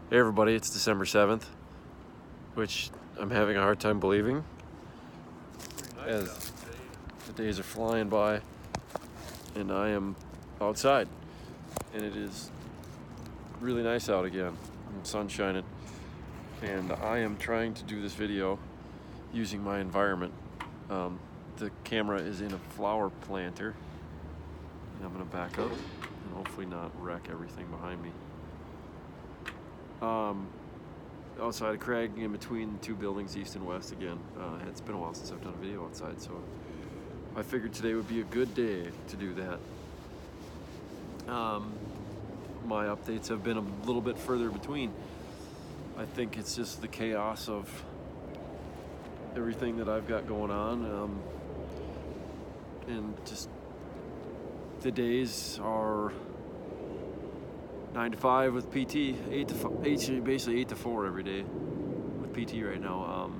Hey everybody, it's December 7th, which I'm having a hard time believing as the days are flying by and I am outside and it is really nice out again. The sun's shining and I am trying to do this video using my environment. The camera is in a flower planter and I'm going to back up and hopefully not wreck everything behind me. Outside of Craig, in between two buildings, east and west again. It's been a while since I've done a video outside, so I figured today would be a good day to do that. My updates have been a little bit further between. I think it's just the chaos of everything that I've got going on, and just the days are 9 to 5 with PT, 8 to 5, basically 8 to 4 every day with PT right now. I've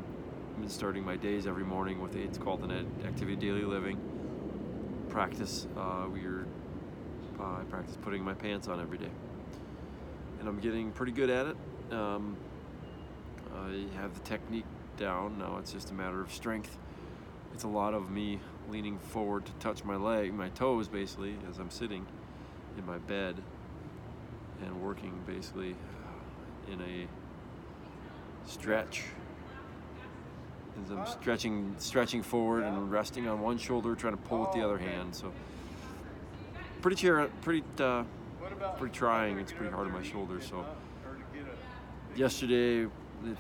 been starting my days every morning with it's called an activity daily living practice. I practice putting my pants on every day, and I'm getting pretty good at it. I have the technique down now. It's just a matter of strength. It's a lot of me leaning forward to touch my toes basically as I'm sitting in my bed and working basically in a stretch. As I'm stretching forward and resting on one shoulder, trying to pull with the other hand. So pretty trying. It's pretty hard on my shoulders. So yesterday it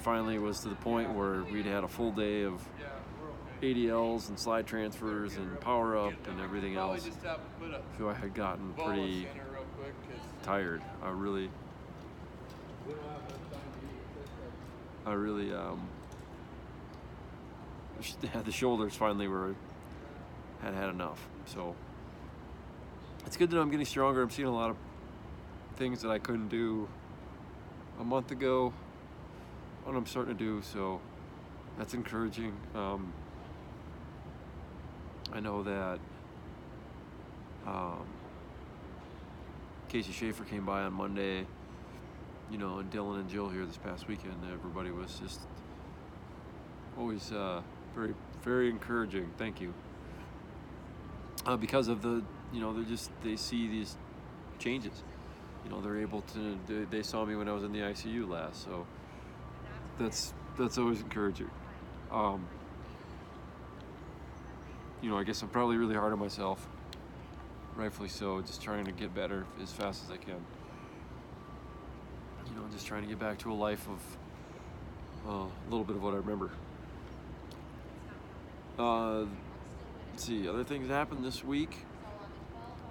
finally was to the point where we'd had a full day of ADLs and slide transfers and power up and everything else. So I had gotten pretty tired. I really the shoulders finally had enough. So it's good that I'm getting stronger. I'm seeing a lot of things that I couldn't do a month ago, what I'm starting to do, so that's encouraging. I know that Casey Schaefer came by on Monday, and Dylan and Jill here this past weekend. Everybody was just always very, very encouraging. Thank you. Because of they see these changes. They're able to. They saw me when I was in the ICU last, so that's always encouraging. I guess I'm probably really hard on myself, rightfully so. Just trying to get better as fast as I can. Just trying to get back to a life of a little bit of what I remember. Let's see, other things happened this week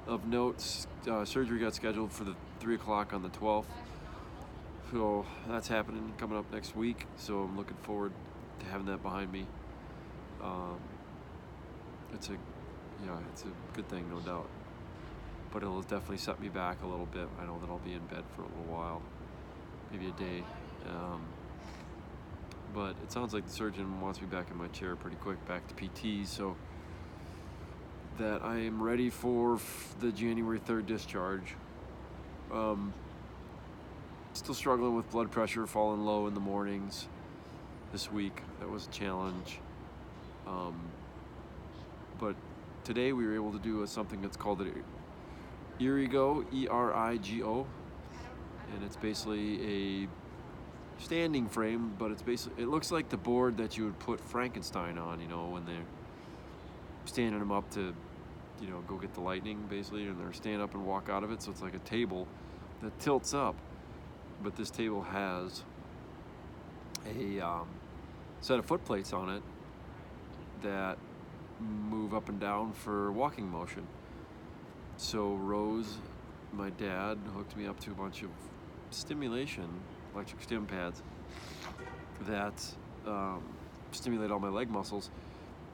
of notes. Surgery got scheduled for the 3 o'clock on the 12th. So that's happening, coming up next week. So I'm looking forward to having that behind me. It's a good thing, no doubt. But it'll definitely set me back a little bit. I know that I'll be in bed for a little while, maybe a day. But it sounds like the surgeon wants me back in my chair pretty quick, back to PT, so that I am ready for the January 3rd discharge. Still struggling with blood pressure, falling low in the mornings this week. That was a challenge. But today we were able to do something that's called an Erigo, E-R-I-G-O, and it's basically a standing frame, but it looks like the board that you would put Frankenstein on, when they're standing them up to, go get the lightning, basically, and they're stand up and walk out of it. So it's like a table that tilts up, but this table has a set of foot plates on it that move up and down for walking motion. So Rose, my dad, hooked me up to a bunch of electric stim pads that stimulate all my leg muscles,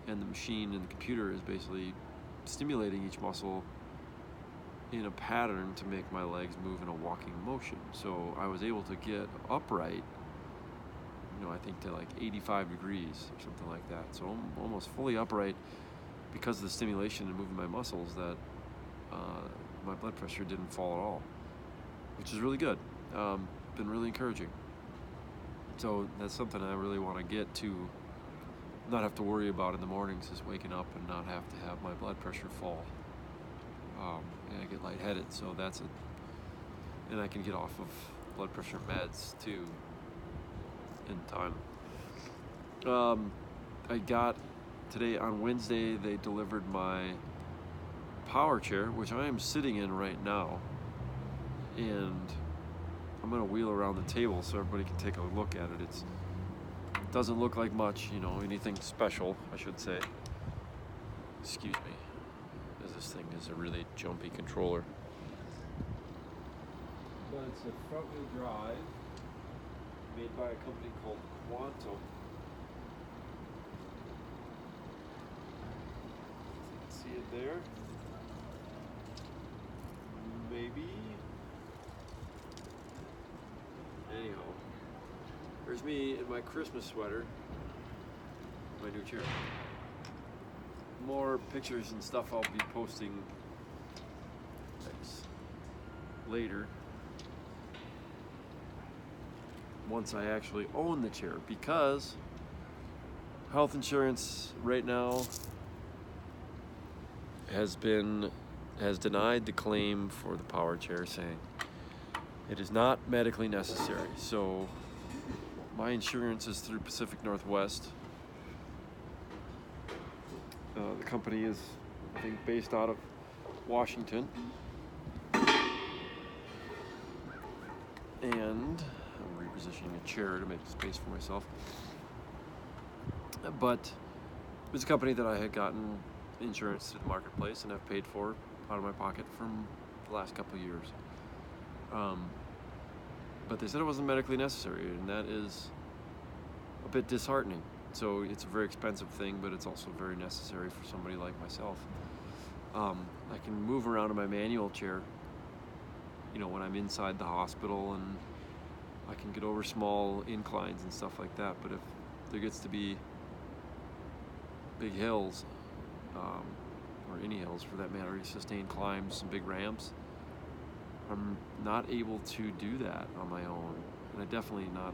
and the machine and the computer is basically stimulating each muscle in a pattern to make my legs move in a walking motion. So I was able to get upright, I think to like 85 degrees or something like that. So I'm almost fully upright because of the stimulation and moving my muscles, that my blood pressure didn't fall at all, which is really good. been really encouraging. So that's something I really want to get to, not have to worry about in the mornings, is waking up and not have to have my blood pressure fall. And I get lightheaded, so that's it. And I can get off of blood pressure meds too in time. I got today on Wednesday, they delivered my power chair, which I am sitting in right now, and I'm gonna wheel around the table so everybody can take a look at it. It doesn't look like much, anything special, I should say. Excuse me, as this thing is a really jumpy controller. But it's a front-wheel drive made by a company called Quantum. See it there? Maybe. Anyhow, there's me in my Christmas sweater, my new chair. More pictures and stuff I'll be posting later, once I actually own the chair, because health insurance right now has denied the claim for the power chair, saying it is not medically necessary. So my insurance is through Pacific Northwest. The company is, I think, based out of Washington. And I'm repositioning a chair to make space for myself. But it's a company that I had gotten insurance through the marketplace and I've paid for out of my pocket from the last couple of years. But they said it wasn't medically necessary, and that is a bit disheartening. So it's a very expensive thing, but it's also very necessary for somebody like myself. I can move around in my manual chair, when I'm inside the hospital, and I can get over small inclines and stuff like that. But if there gets to be big hills, or any hills for that matter, sustained climbs, some big ramps, I'm not able to do that on my own. And I definitely not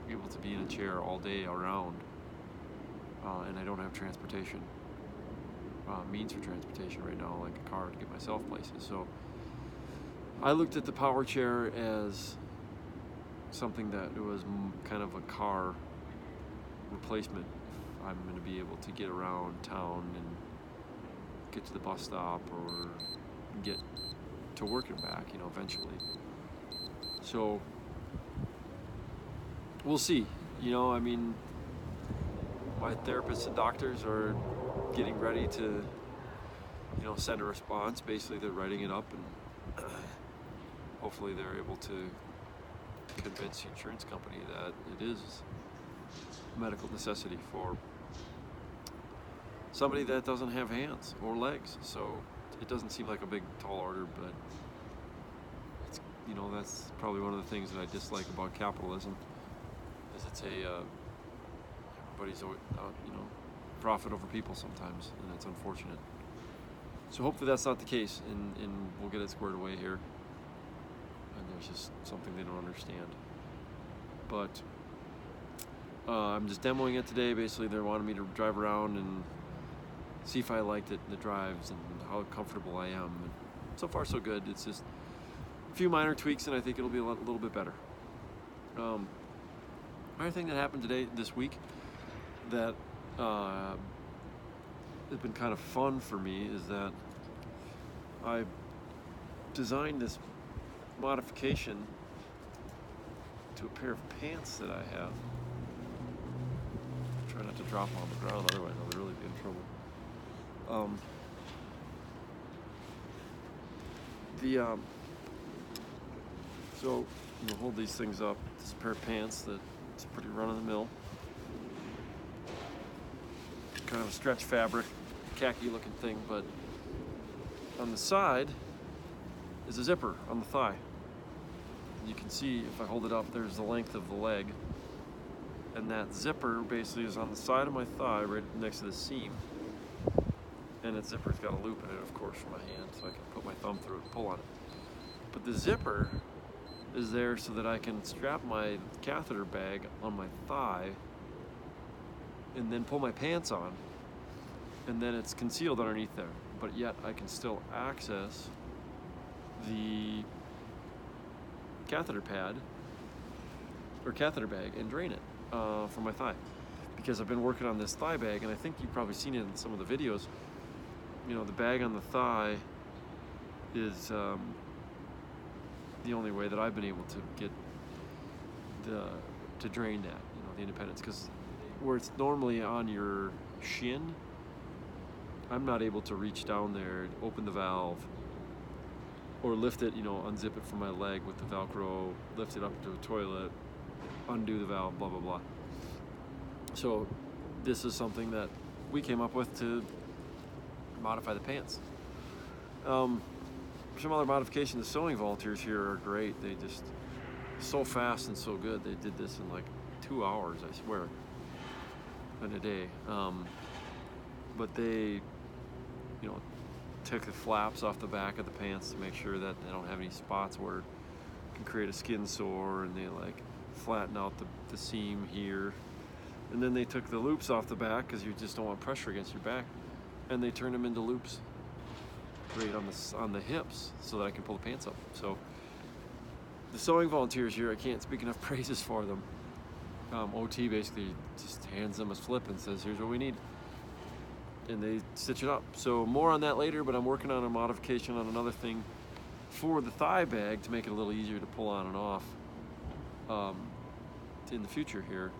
able to be in a chair all day around. And I don't have transportation, means for transportation right now, like a car to get myself places. So I looked at the power chair as something that was kind of a car replacement. If I'm going to be able to get around town and get to the bus stop or get to work and back, eventually. So we'll see. My therapists and doctors are getting ready to, send a response. Basically, they're writing it up, and hopefully they're able to convince the insurance company that it is a medical necessity for somebody that doesn't have hands or legs. So it doesn't seem like a big, tall order, but it's, that's probably one of the things that I dislike about capitalism, is it's everybody's, profit over people sometimes, and that's unfortunate. So hopefully that's not the case, and we'll get it squared away here. And there's just something they don't understand. But I'm just demoing it today. Basically, they're wanting me to drive around and see if I liked it, the drives, and how comfortable I am. And so far, so good. It's just a few minor tweaks, and I think it'll be a little bit better. Another thing that happened this week, that has been kind of fun for me, is that I designed this modification to a pair of pants that I have. Try not to drop them on the ground, otherwise I'll really be in trouble. So you'll hold these things up. This is a pair of pants that it's pretty run-of-the-mill. Kind of a stretch fabric, khaki-looking thing, but on the side is a zipper on the thigh. You can see, if I hold it up, there's the length of the leg. And that zipper basically is on the side of my thigh, right next to the seam. And that zipper's got a loop in it, of course, for my hand, so I can put my thumb through it and pull on it. But the zipper is there so that I can strap my catheter bag on my thigh and then pull my pants on, and then it's concealed underneath there, but yet I can still access the catheter pad or catheter bag and drain it from my thigh, because I've been working on this thigh bag, and I think you've probably seen it in some of the videos. You know, the bag on the thigh is the only way that I've been able to get to drain that, you know, the independence, because where it's normally on your shin, I'm not able to reach down there, open the valve, or lift it, you know, unzip it from my leg with the Velcro, lift it up to a toilet, undo the valve, blah, blah, blah. So this is something that we came up with to modify the pants. Some other modification, the sewing volunteers here are great. They just, so fast and so good. They did this in like 2 hours, I swear, in a day. But they, you know, took the flaps off the back of the pants to make sure that they don't have any spots where it can create a skin sore, and they like flatten out the seam here. And then they took the loops off the back, because you just don't want pressure against your back, and they turned them into loops right on the hips so that I can pull the pants up. So the sewing volunteers here, I can't speak enough praises for them. OT basically just hands them a slip and says, here's what we need, and they stitch it up. So more on that later, but I'm working on a modification on another thing for the thigh bag to make it a little easier to pull on and off in the future here.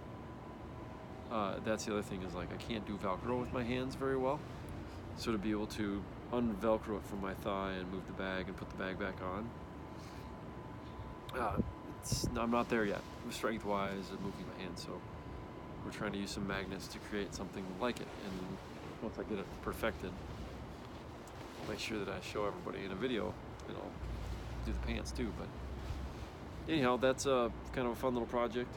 That's the other thing, is like I can't do Velcro with my hands very well, so to be able to un-Velcro it from my thigh and move the bag and put the bag back on, I'm not there yet, strength-wise and moving my hands. So we're trying to use some magnets to create something like it, and once I get it perfected, I'll make sure that I show everybody in a video, and I'll do the pants too. But anyhow, that's kind of a fun little project.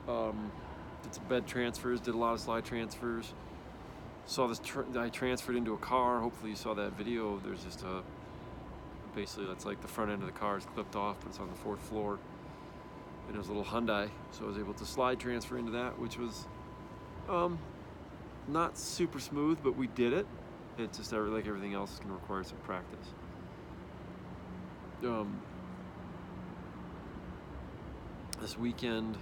Did some bed transfers, did a lot of slide transfers. Saw this, I transferred into a car. Hopefully you saw that video. There's just basically that's like the front end of the car is clipped off, but it's on the 4th floor. And it was a little Hyundai, so I was able to slide transfer into that, which was not super smooth, but we did it. It just, like everything else, is going to require some practice. This weekend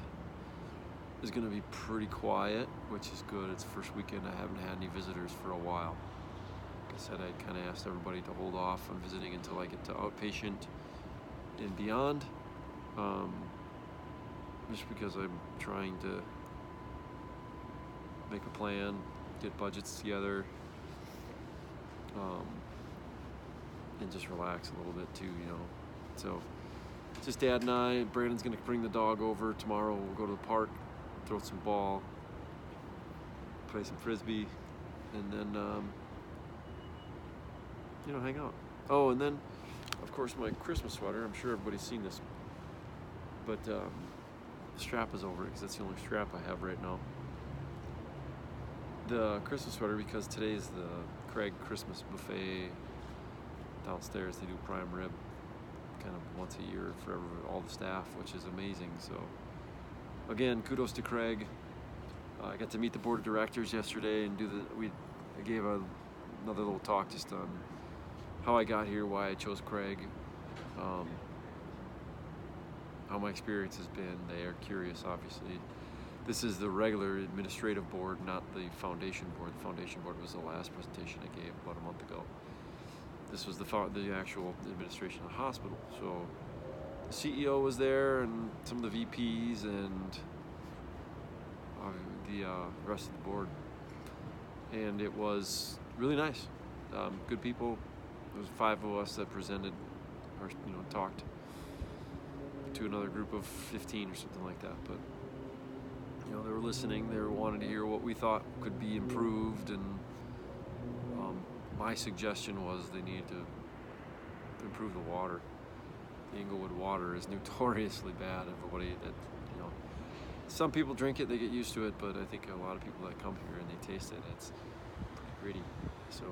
is going to be pretty quiet, which is good. It's the first weekend I haven't had any visitors for a while. Like I said, I kind of asked everybody to hold off on visiting until I get to outpatient and beyond, just because I'm trying to make a plan, get budgets together, and just relax a little bit too, you know. So just Dad and I. Brandon's going to bring the dog over tomorrow. We'll go to the park, throw some ball, play some frisbee, and then you know, hang out. Oh, and then of course my Christmas sweater. I'm sure everybody's seen this, but the strap is over it because that's the only strap I have right now. The Christmas sweater, because today's the Craig Christmas buffet downstairs. They do prime rib kind of once a year for all the staff, which is amazing. So again, kudos to Craig. I got to meet the board of directors yesterday and I gave another little talk just on how I got here, why I chose Craig, how my experience has been. They are curious, obviously. This is the regular administrative board, not the foundation board. The foundation board was the last presentation I gave about a month ago. This was the actual administration of the hospital. So the CEO was there, and some of the VPs, and the rest of the board. And it was really nice. Good people. There was 5 of us that presented, or talked to another group of 15 or something like that. But they were listening. They were wanting to hear what we thought could be improved, and my suggestion was they needed to improve the water. The Inglewood water is notoriously bad. Everybody that some people drink it, they get used to it, but I think a lot of people that come here and they taste it, it's pretty gritty. So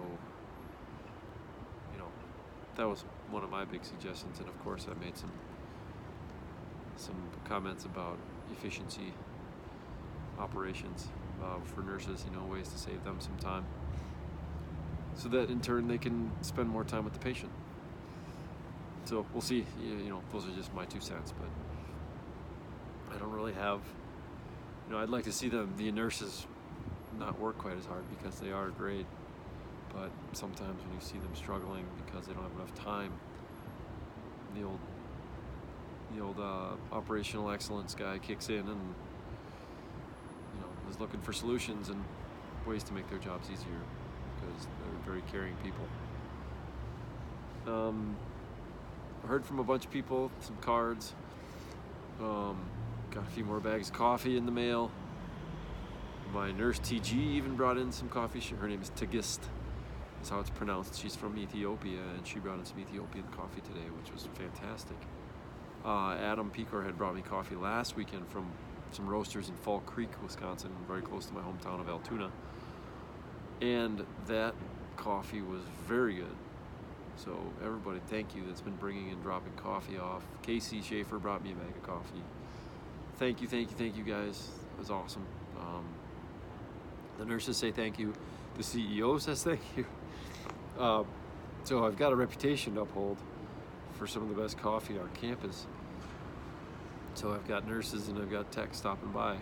that was one of my big suggestions, and of course I made some some comments about efficiency operations for nurses, ways to save them some time, so that in turn they can spend more time with the patient. So we'll see. Those are just my 2 cents, but I don't really have. I'd like to see the nurses not work quite as hard, because they are great. But sometimes when you see them struggling because they don't have enough time, the old operational excellence guy kicks in and is looking for solutions and ways to make their jobs easier, because they're very caring people. I heard from a bunch of people, some cards. Got a few more bags of coffee in the mail. My nurse TG even brought in some coffee. Her name is Tigist, is how it's pronounced. She's from Ethiopia, and she brought in some Ethiopian coffee today, which was fantastic. Adam Pecor had brought me coffee last weekend from some roasters in Fall Creek, Wisconsin, very close to my hometown of Altoona. And that coffee was very good. So everybody, thank you, that's been bringing and dropping coffee off. Casey Schaefer brought me a bag of coffee. Thank you guys. It was awesome. The nurses say thank you. The CEO says thank you. So I've got a reputation to uphold for some of the best coffee on campus. So I've got nurses and I've got techs stopping by.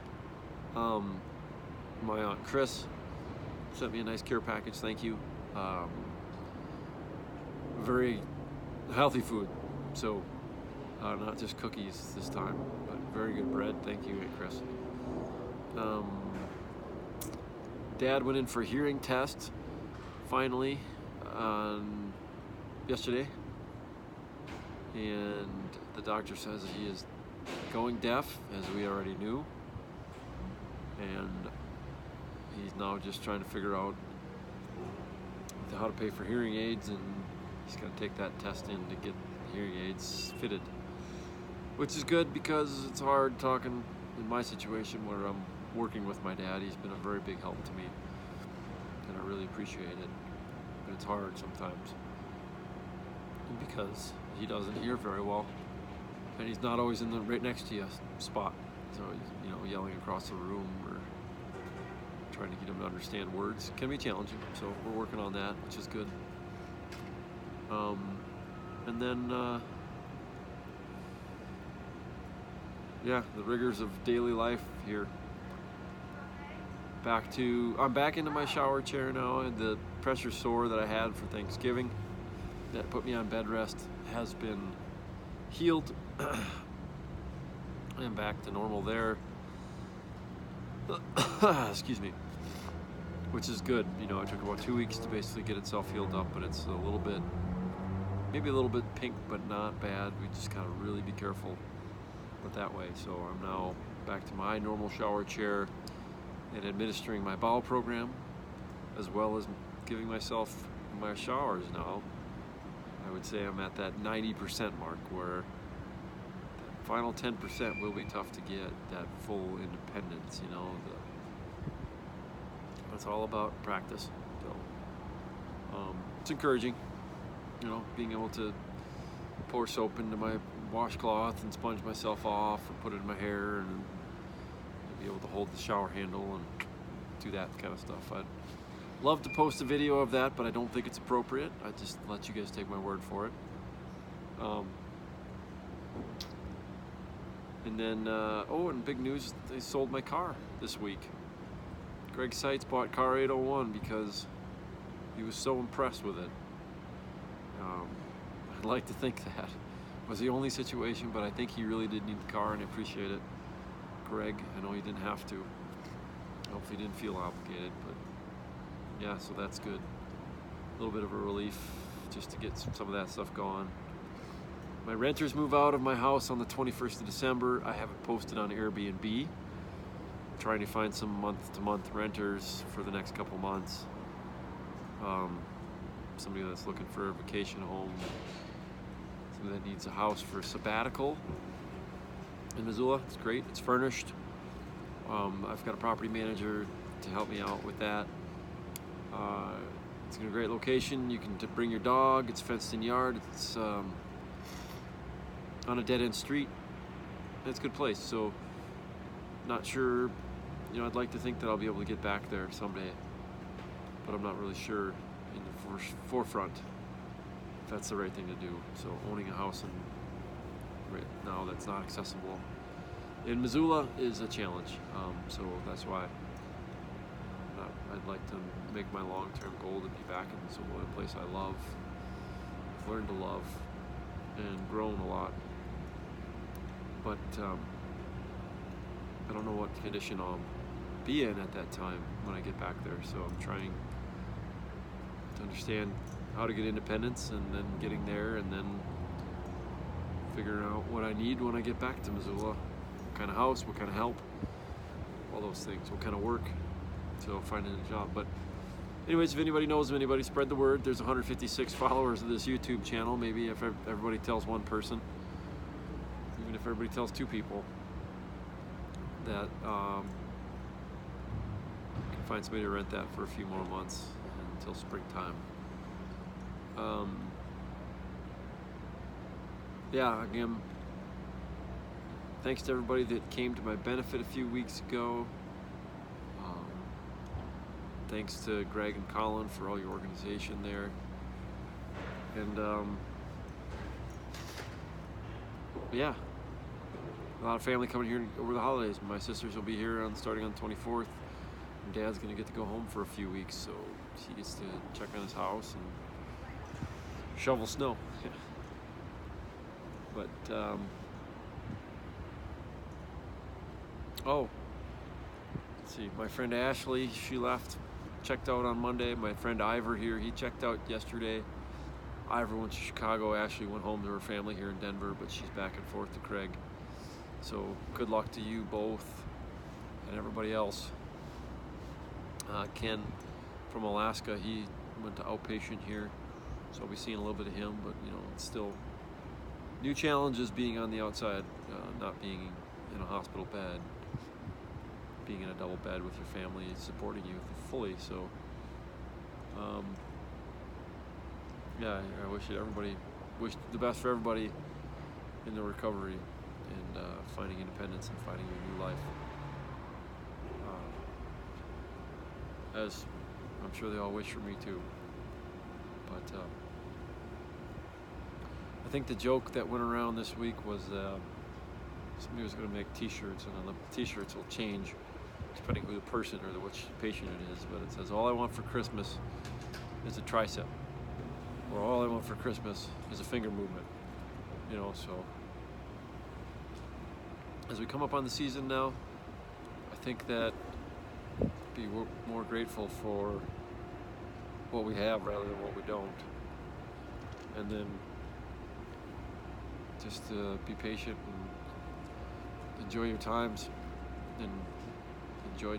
My Aunt Chris sent me a nice care package, thank you. Very healthy food, so not just cookies this time, but very good bread, thank you, Aunt Chris. Dad went in for a hearing test, finally, yesterday, and the doctor says that he is going deaf, as we already knew, and he's now just trying to figure out how to pay for hearing aids, and he's going to take that test in to get hearing aids fitted, which is good, because it's hard talking in my situation where I'm working with my dad. He's been a very big help to me, and I really appreciate it, but it's hard sometimes because he doesn't hear very well, and he's not always in the right next to you spot, so he's yelling across the room or trying to get him to understand words can be challenging, so we're working on that, which is good. And then the rigors of daily life here. I'm back into my shower chair now, and the pressure sore that I had for Thanksgiving that put me on bed rest has been healed. I'm back to normal there. Excuse me. Which is good. It took about 2 weeks to basically get itself healed up, but it's maybe a little bit pink, but not bad. We just gotta really be careful with that way. So I'm now back to my normal shower chair and administering my bowel program, as well as giving myself my showers now. I would say I'm at that 90% mark, where that final 10% will be tough to get, that full independence, but it's all about practice. So it's encouraging, being able to pour soap into my washcloth and sponge myself off or put it in my hair, and be able to hold the shower handle and do that kind of stuff. I'd love to post a video of that, but I don't think it's appropriate. I just let you guys take my word for it. And then, and big news, they sold my car this week. Greg Seitz bought car 801 because he was so impressed with it. I'd like to think that was the only situation, but I think he really did need the car, and I appreciate it. Greg, I know he didn't have to. Hopefully he didn't feel obligated, but yeah, so that's good. A little bit of a relief just to get some of that stuff going. My renters move out of my house on the 21st of December. I have it posted on Airbnb. Trying to find some month-to-month renters for the next couple months. Somebody that's looking for a vacation home. Somebody that needs a house for a sabbatical in Missoula. It's great. It's furnished. I've got a property manager to help me out with that. It's in a great location. You can bring your dog. It's fenced in yard. It's on a dead-end street. it's a good place. So not sure, I'd like to think that I'll be able to get back there someday, but I'm not really sure in the forefront if that's the right thing to do. So owning a house right now that's not accessible in Missoula is a challenge. So that's why I'd like to make my long-term goal to be back in Missoula, a place I love, I've learned to love, and grown a lot. But I don't know what condition I'll be in at that time when I get back there. So I'm trying to understand how to get independence, and then getting there, and then figuring out what I need when I get back to Missoula. What kind of house, what kind of help, all those things, what kind of work. So finding a job. But anyways, if anybody knows of anybody, spread the word. There's 156 followers of this YouTube channel. Maybe if everybody tells one person, even if everybody tells 2 people, that can find somebody to rent that for a few more months until springtime. Yeah, again, thanks to everybody that came to my benefit a few weeks ago. Thanks to Greg and Colin for all your organization there. And yeah, a lot of family coming here over the holidays. My sisters will be here starting on the 24th. And Dad's gonna get to go home for a few weeks, so he gets to check on his house and shovel snow. But let's see, my friend Ashley, she checked out on Monday. My friend Ivor here, he checked out yesterday. Ivor went to Chicago. Ashley went home to her family here in Denver, but she's back and forth to Craig. So good luck to you both and everybody else. Ken from Alaska, he went to outpatient here, so I'll be seeing a little bit of him, but it's still new challenges being on the outside, not being in a hospital bed, being in a double bed with your family, supporting you fully. So yeah, I wish the best for everybody in the recovery and finding independence and finding a new life. As I'm sure they all wish for me too. But I think the joke that went around this week was somebody was going to make t-shirts, and on the t-shirts will change depending who the person or which patient it is, but it says, all I want for Christmas is a tricep, or all I want for Christmas is a finger movement. So as we come up on the season now, I think that be more grateful for what we have rather than what we don't, and then just be patient and enjoy your times, and enjoy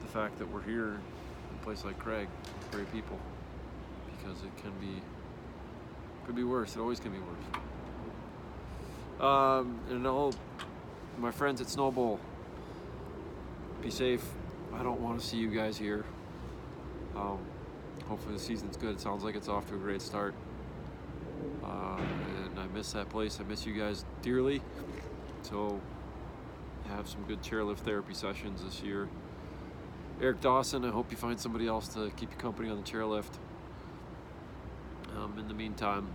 the fact that we're here in a place like Craig with great people, because it could be worse. It always can be worse. And all my friends at Snow Bowl, be safe. I don't want to see you guys here. Hopefully the season's good. It sounds like it's off to a great start. And I miss that place. I miss you guys dearly. So have some good chairlift therapy sessions this year. Eric Dawson, I hope you find somebody else to keep you company on the chairlift. In the meantime,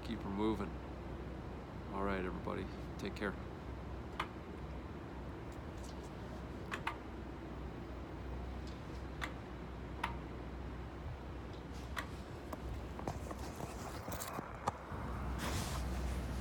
keep her moving. All right, everybody, take care.